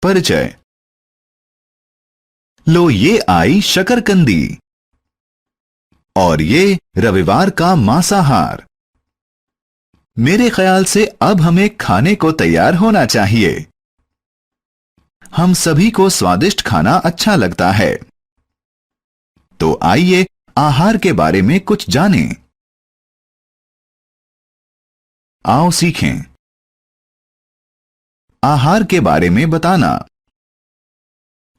परिचय। लो ये आई शकरकंदी और ये रविवार का मांसाहार। मेरे ख्याल से अब हमें खाने को तैयार होना चाहिए। हम सभी को स्वादिष्ट खाना अच्छा लगता है, तो आइए आहार के बारे में कुछ जानें। आओ सीखें। आहार के बारे में बताना,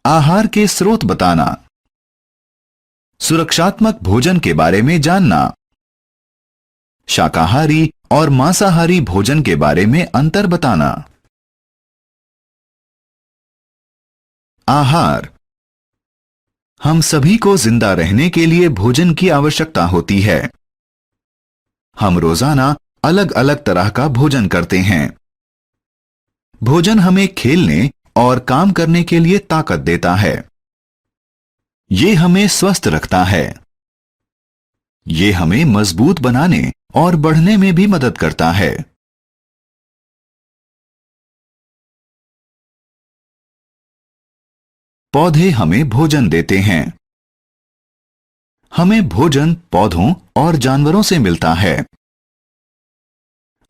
आहार के स्रोत बताना, सुरक्षात्मक भोजन के बारे में जानना, शाकाहारी और मांसाहारी भोजन के बारे में अंतर बताना। आहार। हम सभी को जिंदा रहने के लिए भोजन की आवश्यकता होती है। हम रोजाना अलग अलग तरह का भोजन करते हैं। भोजन हमें खेलने और काम करने के लिए ताकत देता है। ये हमें स्वस्थ रखता है। ये हमें मजबूत बनाने और बढ़ने में भी मदद करता है। पौधे हमें भोजन देते हैं। हमें भोजन पौधों और जानवरों से मिलता है।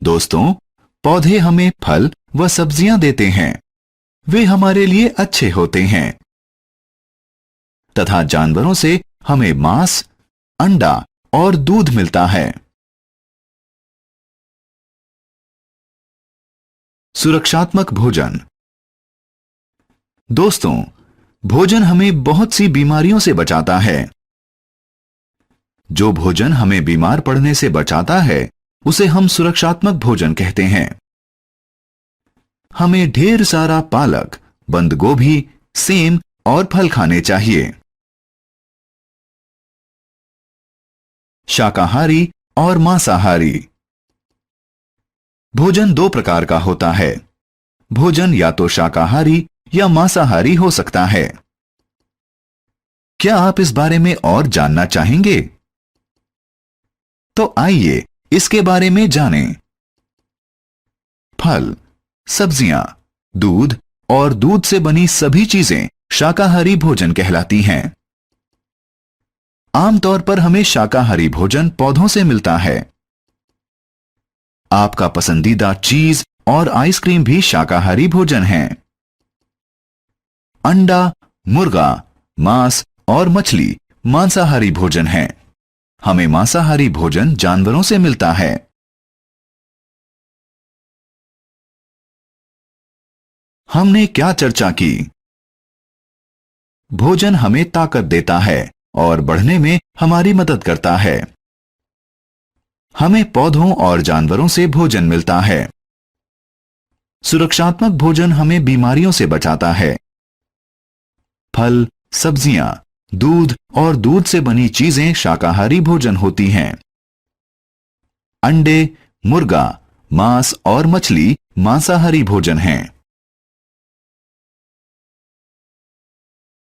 दोस्तों, पौधे हमें फल व सब्जियां देते हैं। वे हमारे लिए अच्छे होते हैं। तथा जानवरों से हमें मांस, अंडा और दूध मिलता है। सुरक्षात्मक भोजन। दोस्तों, भोजन हमें बहुत सी बीमारियों से बचाता है। जो भोजन हमें बीमार पड़ने से बचाता है उसे हम सुरक्षात्मक भोजन कहते हैं। हमें ढेर सारा पालक, बंद गोभी, सेम और फल खाने चाहिए। शाकाहारी और मांसाहारी। भोजन दो प्रकार का होता है। भोजन या तो शाकाहारी या मांसाहारी हो सकता है। क्या आप इस बारे में और जानना चाहेंगे? तो आइए इसके बारे में जानें। फल, सब्जियां, दूध और दूध से बनी सभी चीजें शाकाहारी भोजन कहलाती हैं। आमतौर पर हमें शाकाहारी भोजन पौधों से मिलता है। आपका पसंदीदा चीज और आइसक्रीम भी शाकाहारी भोजन है। अंडा, मुर्गा, मांस और मछली मांसाहारी भोजन है। हमें मांसाहारी भोजन जानवरों से मिलता है। हमने क्या चर्चा की? भोजन हमें ताकत देता है और बढ़ने में हमारी मदद करता है। हमें पौधों और जानवरों से भोजन मिलता है। सुरक्षात्मक भोजन हमें बीमारियों से बचाता है। फल, सब्जियां, दूध और दूध से बनी चीजें शाकाहारी भोजन होती हैं। अंडे, मुर्गा, मांस और मछली मांसाहारी भोजन हैं।